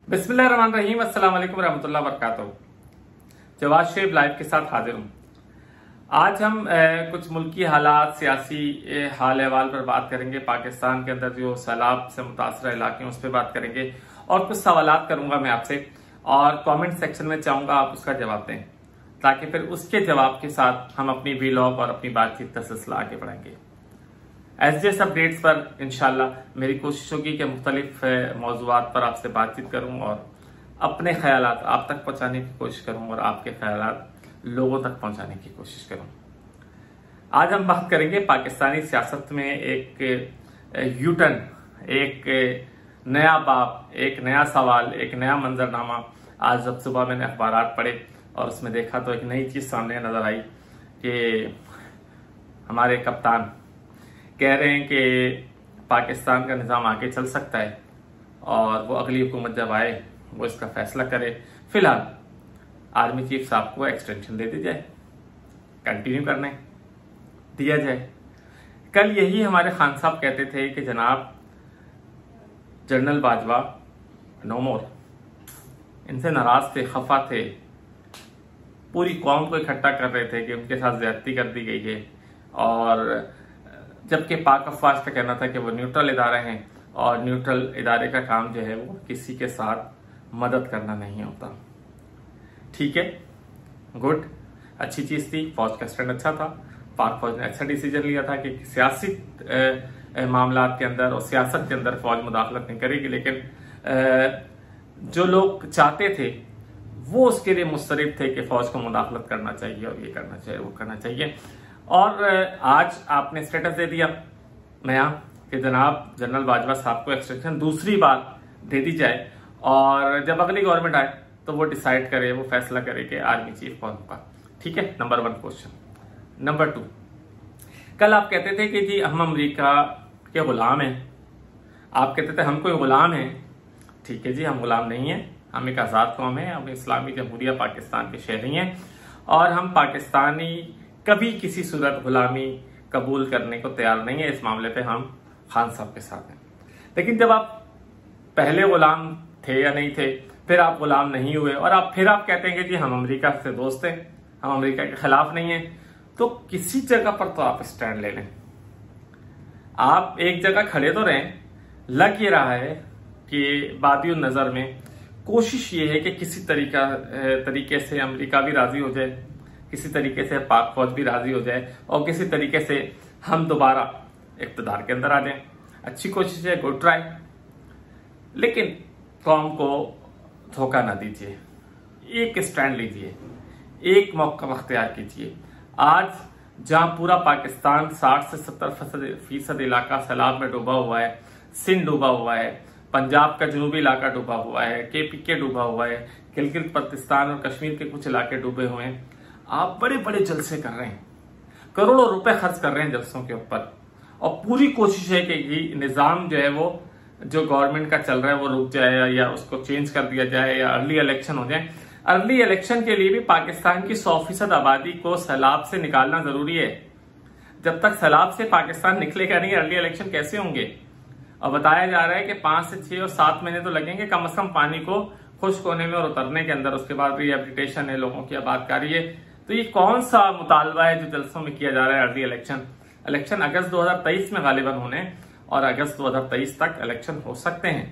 बिस्मिल्लाहिर्रहमानिर्रहीम, अस्सलाम वालेकुम रहमतुल्लाहि व बरकातहू। जवाद शेब लाइव के साथ हाजिर हूँ। आज हम कुछ मुल्की हालात, सियासी हाल अहवाल पर बात करेंगे। पाकिस्तान के अंदर जो सैलाब से मुतासर इलाके हैं उस पर बात करेंगे और कुछ सवालात करूंगा मैं आपसे, और कमेंट सेक्शन में चाहूंगा आप उसका जवाब दें, ताकि फिर उसके जवाब के साथ हम अपनी व्लॉग और अपनी बातचीत का सिलसिला आगे बढ़ाएंगे। एसडीएस अपडेट्स पर इंशाल्लाह मेरी कोशिश होगी कि मुख्तलिफ मौज़ूआत पर आपसे बातचीत करूं और अपने ख्यालात आप तक पहुंचाने की कोशिश करूं और आपके ख्यालात लोगों तक पहुंचाने की कोशिश करूं। आज हम बात करेंगे पाकिस्तानी सियासत में एक यूटर्न, एक नया बाब, एक नया सवाल, एक नया मंजरनामा। आज जब सुबह मैंने अखबारात पढ़े और उसमें देखा तो एक नई चीज सामने नजर आई कि हमारे कप्तान कह रहे हैं कि पाकिस्तान का निज़ाम आगे चल सकता है और वो अगली हुकूमत जब आए वो इसका फैसला करे। फिलहाल आर्मी चीफ साहब को एक्सटेंशन दे दी जाए, कंटिन्यू करने दिया जाए। कल यही हमारे खान साहब कहते थे कि जनाब जनरल बाजवा नो मोर, इनसे नाराज थे, खफा थे, पूरी कौम को इकट्ठा कर रहे थे कि उनके साथ ज्यादती कर दी गई है, और जबकि पाक अफवाज का कहना था कि वो न्यूट्रल इदारे हैं और न्यूट्रल इदारे का काम जो है वो किसी के साथ मदद करना नहीं होता। ठीक है, गुड, अच्छी चीज थी। फौज का स्टैंड अच्छा था, पाक फौज ने अच्छा डिसीजन लिया था कि सियासी मामलात के अंदर और सियासत के अंदर फौज मुदाखलत नहीं करेगी, लेकिन जो लोग चाहते थे वो उसके लिए मुस्तरब थे कि फौज को मुदाखलत करना चाहिए और ये करना चाहिए, वो करना चाहिए। और आज आपने स्टेटस दे दिया नया कि जनाब जनरल बाजवा साहब को एक्सटेंशन दूसरी बार दे दी जाए, और जब अगली गवर्नमेंट आए तो वो डिसाइड करे, वो फैसला करे कि आर्मी चीफ कौन होगा। ठीक है, नंबर 1 क्वेश्चन। नंबर 2, कल आप कहते थे कि जी हम अमेरिका के गुलाम हैं। आप कहते थे हम कोई गुलाम हैं। ठीक है जी, हम गुलाम नहीं है, हम एक आजाद कौम है, हम इस्लामी जमहूरिया पाकिस्तान के शहरी हैं और हम पाकिस्तानी कभी किसी सूरत गुलामी कबूल करने को तैयार नहीं है। इस मामले पे हम खान साहब के साथ हैं। लेकिन जब आप पहले गुलाम थे या नहीं थे, फिर आप गुलाम नहीं हुए और आप कहते हैं कि जी हम अमेरिका से दोस्त हैं, हम अमेरिका के खिलाफ नहीं हैं, तो किसी जगह पर तो आप स्टैंड ले लें। आप एक जगह खड़े तो रहें। लग ये रहा है कि बादियों नजर में कोशिश ये है कि किसी तरीके से अमेरिका भी राजी हो जाए, किसी तरीके से पाक फौज भी राजी हो जाए और किसी तरीके से हम दोबारा इक़्तिदार के अंदर आ जाएं। अच्छी कोशिश है, गुड ट्राई, लेकिन कौम को धोखा ना दीजिए। एक स्टैंड लीजिए, एक मौका अख्तियार कीजिए। आज जहां पूरा पाकिस्तान 60 से 70% इलाका सैलाब में डूबा हुआ है, सिंध डूबा हुआ है, पंजाब का जनूबी इलाका डूबा हुआ है, KPK डूबा हुआ है, गिलगित बल्तिस्तान और कश्मीर के कुछ इलाके डूबे हुए हैं। आप बड़े बड़े जलसे कर रहे हैं, करोड़ों रुपए खर्च कर रहे हैं जलसों के ऊपर, और पूरी कोशिश है कि निजाम जो है वो जो गवर्नमेंट का चल रहा है वो रुक जाए या उसको चेंज कर दिया जाए या अर्ली इलेक्शन हो जाए। अर्ली इलेक्शन के लिए भी पाकिस्तान की 100% आबादी को सैलाब से निकालना जरूरी है। जब तक सैलाब से पाकिस्तान निकलेगा नहीं, अर्ली इलेक्शन कैसे होंगे? और बताया जा रहा है कि 5 से 6 और 7 महीने तो लगेंगे कम से कम पानी को खुश्क होने में और उतरने के अंदर। उसके बाद रिहेबिलिटेशन है, लोगों की आबादकारी है। तो ये कौन सा मुतालबा है जो जलसों में किया जा रहा है? अर्ली इलेक्शन अगस्त 2023 में गालिबन होने, और अगस्त 2023 तक इलेक्शन हो सकते हैं।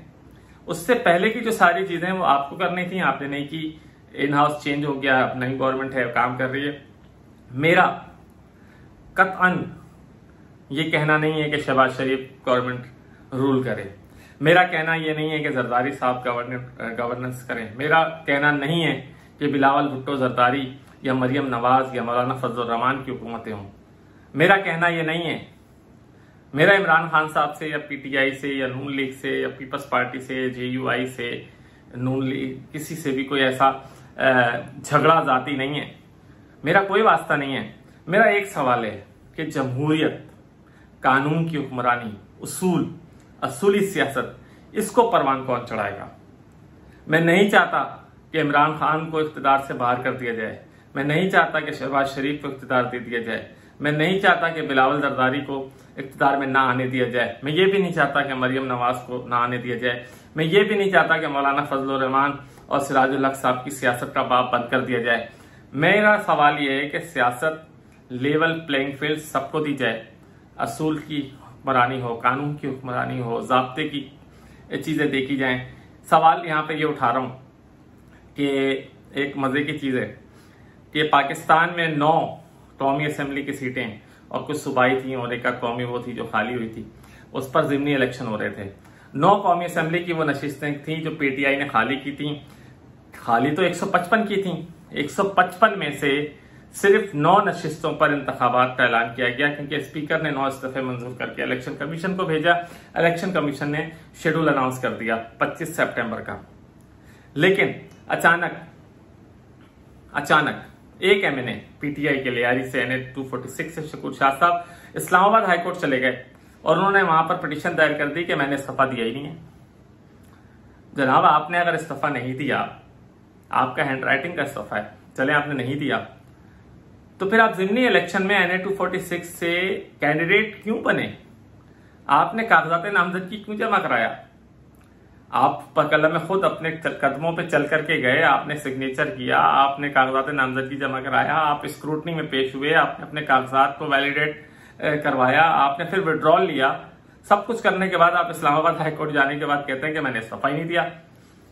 उससे पहले की जो सारी चीजें वो आपको करनी थी, आपने नहीं की। इन हाउस चेंज हो गया, नई गवर्नमेंट है, काम कर रही है। मेरा कतअन ये कहना नहीं है कि शहबाज शरीफ गवर्नमेंट रूल करे, मेरा कहना ये नहीं है कि जरदारी साहब गवर्नेंस करें, मेरा कहना नहीं है कि बिलावल भुट्टो जरदारी या मरियम नवाज या मौलाना फजल रहमान की हुकूमतें हों। मेरा कहना यह नहीं है। मेरा इमरान खान साहब से या PTI से या नून लीग से या पीपल्स पार्टी से, JUI से, नून लीग, किसी से भी कोई ऐसा झगड़ा जाती नहीं है। मेरा कोई वास्ता नहीं है। मेरा एक सवाल है कि जमहूरियत, कानून की हुक्मरानी, असूली सियासत, इसको परवान कौन चढ़ाएगा? मैं नहीं चाहता कि इमरान खान को इख्तिदार से बाहर कर दिया जाए। मैं नहीं चाहता कि शहबाज शरीफ को इख्तिदार दे दिया जाए। मैं नहीं चाहता कि बिलावल जरदारी को इख्तिदार में ना आने दिया जाए। मैं ये भी नहीं चाहता कि मरियम नवाज को ना आने दिया जाए। मैं ये भी नहीं चाहता कि मौलाना फजलुर रहमान और सिराजुल हक साहब की सियासत का बाप बंद कर दिया जाए। मेरा सवाल यह है कि सियासत लेवल प्लेइंग फील्ड सबको दी जाए, असूल की हुक्मरानी हो, कानून की हुक्मरानी हो, ज़ाब्ते की चीजें देखी जाएं। सवाल यहाँ पे ये उठा रहा हूं कि एक मजे की चीज है कि पाकिस्तान में 9 कौमी असेंबली की सीटें और कुछ सूबाई थी और एक कौमी वो थी जो खाली हुई थी, उस पर ज़िमनी इलेक्शन हो रहे थे। 9 कौमी असेंबली की वो नशिस्तें थी जो पीटीआई ने खाली की थी। खाली तो 155 की थी, 155 में से सिर्फ 9 नशिस्तों पर इंतखाबात का ऐलान किया गया, क्योंकि स्पीकर ने 9 इस्तीफे मंजूर करके इलेक्शन कमीशन को भेजा। इलेक्शन कमीशन ने शेड्यूल अनाउंस कर दिया 25 सितंबर का। लेकिन अचानक एक एमएनए पीटीआई के लियारी से NA 246 से शकूर शाह साहब इस्लामाबाद हाईकोर्ट चले गए और उन्होंने वहां पर पिटीशन दायर कर दी कि मैंने इस्तीफा दिया ही नहीं है। जनाब, आपने अगर इस्तीफा नहीं दिया, आपका हैंडराइटिंग का इस्तीफा है, चले आपने नहीं दिया, तो फिर आप ज़िमनी इलेक्शन में NA 246 से कैंडिडेट क्यों बने? आपने कागजात नामजदगी क्यों जमा कराया? आप कलम में खुद अपने कदमों पे चल करके गए, आपने सिग्नेचर किया, आपने कागजात नामजदगी जमा कराया, आप स्क्रूटनी में पेश हुए, आपने अपने कागजात को वैलिडेट करवाया, आपने फिर विड्रॉल लिया। सब कुछ करने के बाद आप इस्लामाबाद हाईकोर्ट जाने के बाद कहते हैं कि मैंने इस्तीफा ही नहीं दिया।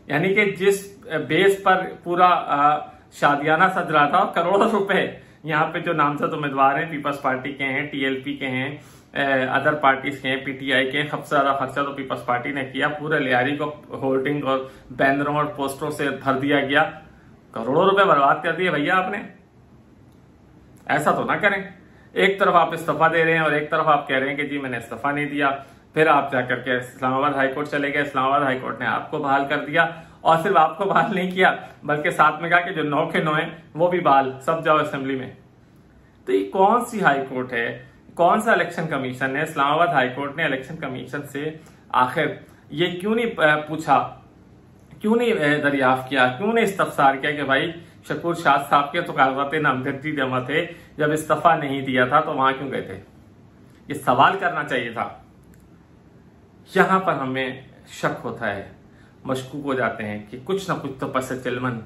यानी कि जिस बेस पर पूरा शादियाना सज रहा था, करोड़ों रुपए यहाँ पे जो नामजद उम्मीदवार हैं, पीपल्स पार्टी के हैं, TLP के हैं, अदर पार्टीज के हैं, PTI के हैं, सबसे ज्यादा खर्चा तो पीपल्स पार्टी ने किया। पूरे लियारी को होर्डिंग और बैनरों और पोस्टरों से भर दिया गया। करोड़ों रुपए बर्बाद कर दिए भैया आपने। ऐसा तो ना करें। एक तरफ आप इस्तीफा दे रहे हैं और एक तरफ आप कह रहे हैं कि जी मैंने इस्तीफा नहीं दिया। फिर आप जाकर के इस्लामाबाद हाईकोर्ट चले गए, इस्लामाबाद हाईकोर्ट ने आपको बहाल कर दिया और सिर्फ आपको बहाल नहीं किया बल्कि साथ में कहा कि जो 9 के 9 हैं वो भी बहाल, सब जाओ असेंबली में। तो ये कौन सी हाईकोर्ट है, कौन सा इलेक्शन कमीशन है? इस्लामाबाद हाईकोर्ट ने इलेक्शन कमीशन से आखिर ये क्यों नहीं पूछा, क्यों नहीं दरियाफ्त किया, क्यों नहीं इस्तफसार किया कि भाई शकूर शाह साहब के तो कागजात नामजदगी जमा थे, जब इस्तीफा नहीं दिया था तो वहां क्यों गए थे? ये सवाल करना चाहिए था। यहां पर हमें शक होता है, मशकूक हो जाते हैं कि कुछ ना कुछ तो पस चिलमन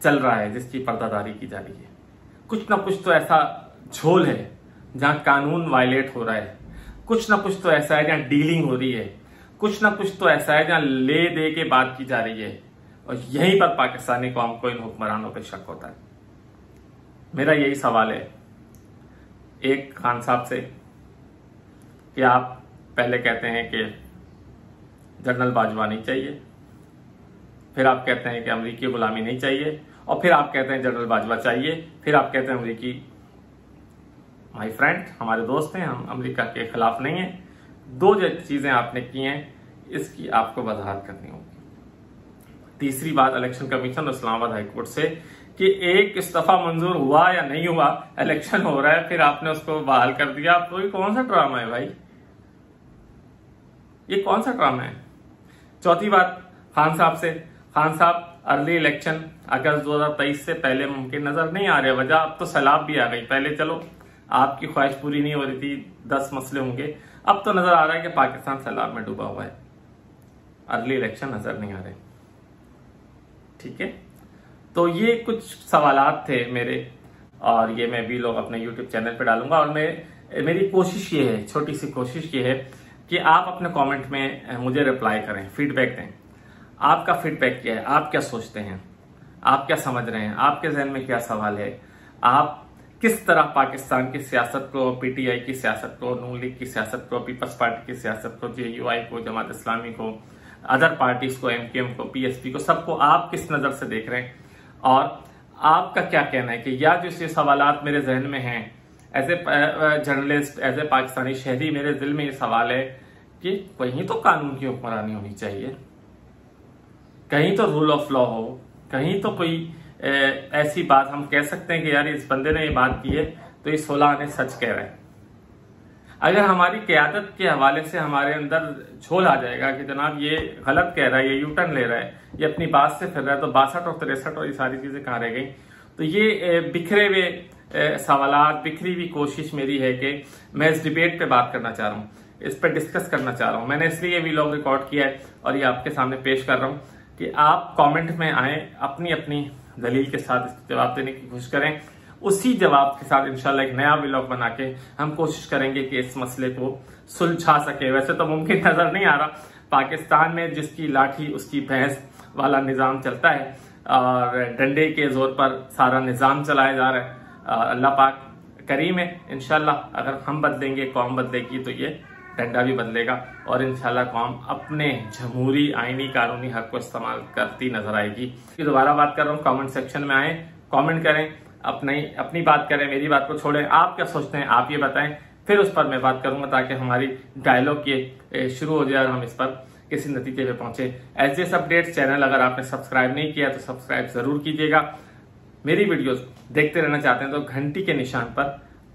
चल रहा है जिसकी पर्दादारी की जा रही है। कुछ ना कुछ तो ऐसा झोल है जहां कानून वायलेट हो रहा है, कुछ ना कुछ तो ऐसा है जहां डीलिंग हो रही है, कुछ ना कुछ तो ऐसा है जहां ले दे के बात की जा रही है। और यहीं पर पाकिस्तानी कौम को इन हुक्मरानों पर शक होता है। मेरा यही सवाल है एक खान साहब से कि आप पहले कहते हैं कि जनरल बाजवा नहीं चाहिए, फिर आप कहते हैं कि अमरीकी गुलामी नहीं चाहिए, और फिर आप कहते हैं जनरल बाजवा चाहिए, फिर आप कहते हैं अमरीकी माय फ्रेंड, हमारे दोस्त हैं, हम अमेरिका के खिलाफ नहीं हैं। 2 चीजें आपने की हैं, इसकी आपको वजाहत करनी होगी। तीसरी बात इलेक्शन कमीशन और इस्लामाबाद हाईकोर्ट से कि एक इस्तीफा मंजूर हुआ या नहीं हुआ, इलेक्शन हो रहा है, फिर आपने उसको बहाल कर दिया। तो ये कौन सा ड्रामा है भाई? ये कौन सा ड्रामा है? चौथी बात खान साहब से, खान साहब अर्ली इलेक्शन अगस्त 2023 से पहले मुमकिन नजर नहीं आ रहे। वजह अब तो सैलाब भी आ गई। पहले चलो आपकी ख्वाहिश पूरी नहीं हो रही थी, 10 मसले होंगे, अब तो नजर आ रहा है कि पाकिस्तान सैलाब में डूबा हुआ है। अर्ली इलेक्शन नजर नहीं आ रहे। ठीक है, तो ये कुछ सवालात थे मेरे, और ये मैं भी लोग अपने YouTube चैनल पे डालूंगा। और मेरी कोशिश ये है, छोटी सी कोशिश ये है कि आप अपने कमेंट में मुझे रिप्लाई करें, फीडबैक दें। आपका फीडबैक क्या है? आप क्या सोचते हैं? आप क्या समझ रहे हैं? आपके जहन में क्या सवाल है? आप किस तरह पाकिस्तान की सियासत को, PTI की सियासत को, नून लीग की सियासत को, पीपल्स पार्टी की सियासत को, JUI को, जमात इस्लामी को, अदर पार्टीज को, MKM को, PSP को, सबको आप किस नजर से देख रहे हैं? और आपका क्या कहना है कि या जो ये सवालात मेरे जहन में हैं, as a journalist, as a Pakistani शहरी, मेरे दिल में ये सवाल है कि कहीं तो कानून की हुक्मरानी होनी चाहिए, कहीं तो रूल ऑफ लॉ हो, कहीं तो कोई ऐसी बात हम कह सकते हैं कि यार इस बंदे ने ये बात की है तो ये 16 आने सच कह रहे हैं। अगर हमारी क़यादत के हवाले से हमारे अंदर झोल आ जाएगा कि जनाब ये गलत कह रहा है, ये यूटर्न ले रहा है, ये अपनी बात से फिर रहा है, तो 62 और 63 और ये सारी चीजें कहाँ रह गई? तो ये बिखरे हुए सवालात, बिखरी हुई कोशिश मेरी है कि मैं इस डिबेट पे बात करना चाह रहा हूँ। इस पर डिस्कस करना चाह रहा हूं। मैंने इसलिए व्लॉग रिकॉर्ड किया है और ये आपके सामने पेश कर रहा हूं कि आप कमेंट में आए, अपनी अपनी दलील के साथ इसका जवाब देने की कोशिश करें। उसी जवाब के साथ इंशाल्लाह एक नया व्लॉग बना के हम कोशिश करेंगे कि इस मसले को सुलझा सके। वैसे तो मुमकिन नजर नहीं आ रहा, पाकिस्तान में जिसकी लाठी उसकी भैंस वाला निजाम चलता है और डंडे के जोर पर सारा निजाम चलाया जा रहा है। अल्लाह पाक करीम है, इंशाल्लाह अगर हम बदलेंगे, कौम बदलेगी तो ये डंडा भी बदलेगा और इंशाल्लाह कौम अपने जमहूरी आईनी कानूनी हक को इस्तेमाल करती नजर आएगी। दोबारा बात कर रहा हूँ, कमेंट सेक्शन में आए, कमेंट करें, अपनी बात करें, मेरी बात को छोड़ें। आप क्या सोचते हैं आप ये बताएं, फिर उस पर मैं बात करूंगा ताकि हमारी डायलॉग ये शुरू हो जाए और हम इस पर किसी नतीजे पे पहुंचे। ऐसे अपडेट्स चैनल अगर आपने सब्सक्राइब नहीं किया तो सब्सक्राइब जरूर कीजिएगा। मेरी वीडियोस देखते रहना चाहते हैं तो घंटी के निशान पर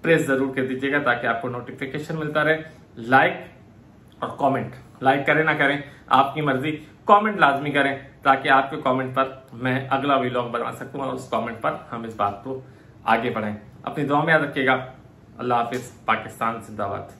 प्रेस जरूर कर दीजिएगा ताकि आपको नोटिफिकेशन मिलता रहे। लाइक और कमेंट, लाइक करें ना करें आपकी मर्जी, कमेंट लाजमी करें ताकि आपके कमेंट पर मैं अगला व्लॉग बना सकूं और उस कमेंट पर हम इस बात को आगे बढ़ाएं। अपनी दुआ में याद रखिएगा। अल्लाह हाफिज। पाकिस्तान जिंदाबाद।